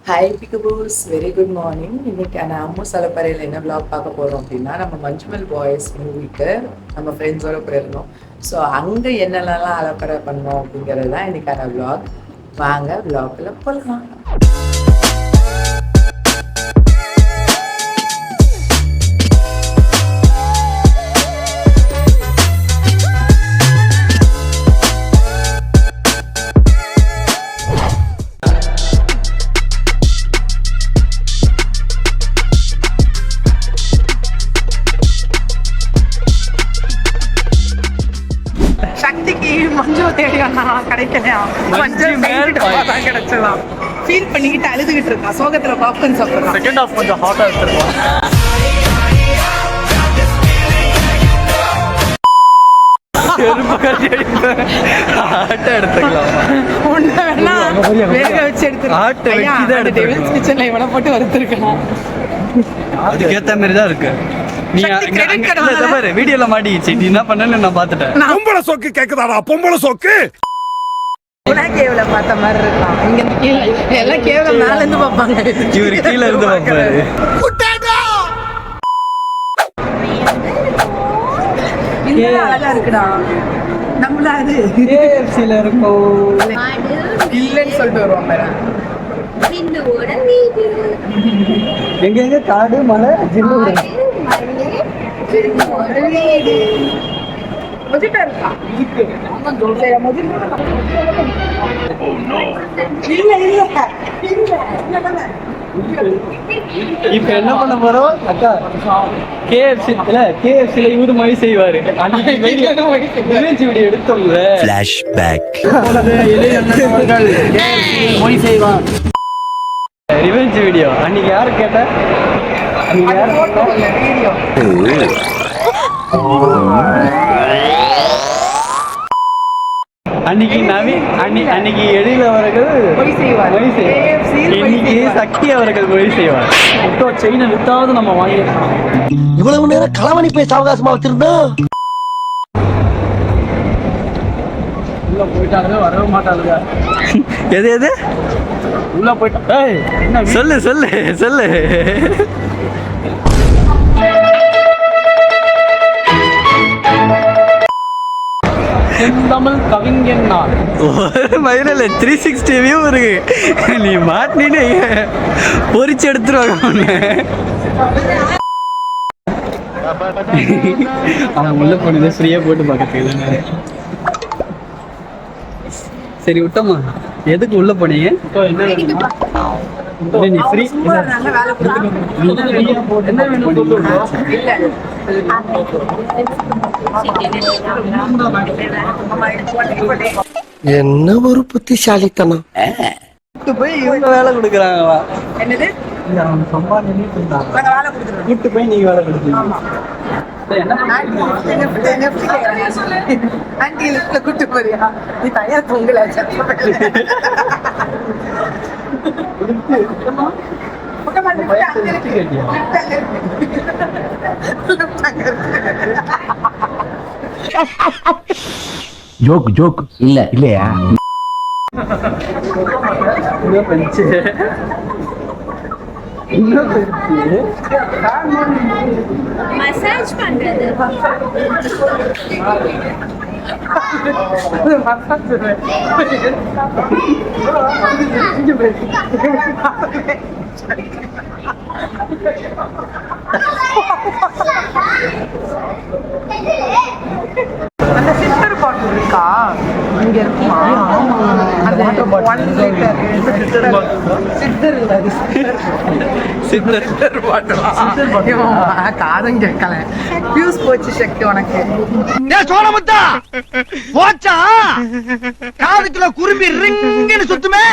Hi பிகபூஸ், very good morning. இன்னைக்கான அம்மு சலப்பறையில் என்ன விளாக் பார்க்க போகிறோம் அப்படின்னா, நம்ம மஞ்சுமல் பாய்ஸ் மூவிக்கு நம்ம ஃப்ரெண்ட்ஸோடு போயிருந்தோம். ஸோ அங்கே என்னென்னலாம் அலப்பறை பண்ணோம் அப்படிங்கிறது தான் இன்னைக்கான விளாக். வாங்க விளாக்கில் போகலாம். சக்திக்கு மஞ்சு தேடினா கிடைக்கலையா? மஞ்சள் கிடைச்சலாம். ஃபீல் பண்ணிக்கிட்டு அழுதுகிட்டு இருக்கா. சோகத்துல பாப்கார்ன் சாப்பிடுறான். செகண்ட் ஹாஃப் கொஞ்சம் ஹாட்டா எடுத்துருக்கோம். அதுக்கேத்த மாதிரிதான் இருக்கு. வீடியோல மாட்டிச்சு. நீ என்ன பண்ணு நான் பாத்துட்டேன். பொம்பளை சோக்கு கேக்குதாடா? பொம்பளை சோக்கு கேவல பார்த்த மாதிரி இருக்கான். இங்க எல்லாம் கேவல மேல இருந்து பாப்பாங்க. இவரு கீழ இருந்து பாப்பாரு. அழகா இருக்குடா. நம்மள அது KFCல இருக்கும் இல்லன்னு சொல்லிட்டு வருவாங்க. எங்க எங்க காடு மலை ஜில்லு இப்ப என்ன பண்ண போறோம் அக்கா? KFCல இவரு மொழி செய்வாரு. எடுத்தோம்ல மொழி செய்வான். ரிவெஞ்ச் வீடியோ அன்னைக்கு யாரு கேட்ட? அன்னைக்கு நவீன் அன்னைக்கு எழில் அவர்கள் மொழி செய்வார். இன்னைக்கு சக்தி அவர்கள் மொழி செய்வார். செயினை வித்தாவது நம்ம வாங்கிருக்கோம். இவ்வளவு நேரம் களவணி போய் அவகாசமா வச்சிருந்தோம். உள்ள போயிட்டாங்க, வரவே மாட்டாங்க. எது எது உள்ள போயிட்டா? சொல்லு சொல்லு சொல்லு. தமிழ் கவிஞன் நான். ஒரு மயிரில் 360 வியூ இருக்கு. நீ மாட்டினே பொறிச்சு எடுத்துருவாங்க. அவன் உள்ள போனது ஃப்ரீயா போட்டு பார்க்கறதுக்கு. சரி விட்டோமா? எதுக்கு உள்ள போனீங்க? நீ ஃப்ரீ என்ன வேணும்? என்ன ஒரு புத்திசாலித்தனம். போய் இவங்க வேலை கொடுக்குறாங்களா? என்னது? கூட்டு போய் நீங்க வேலை கொடுக்குறீங்க. கூட்டு போறியா? நீ தனியா பொங்கல ஜோக் ஜோக் இல்ல இல்லையா? மசாஜ் பண்றது. அந்த சிஸ்டர் பாட்டில் இருக்கா? இங்க இருக்குமா? அந்த 1 லிட்டர் சித்தர் பாட்டில் காதம் கேட்கல. பியூஸ் போச்சு சக்தி உனக்கு. சோழமுத்தா போச்சா? காதுக்குள்ள குரும்பி ரிங்குன்னு சுத்துமே.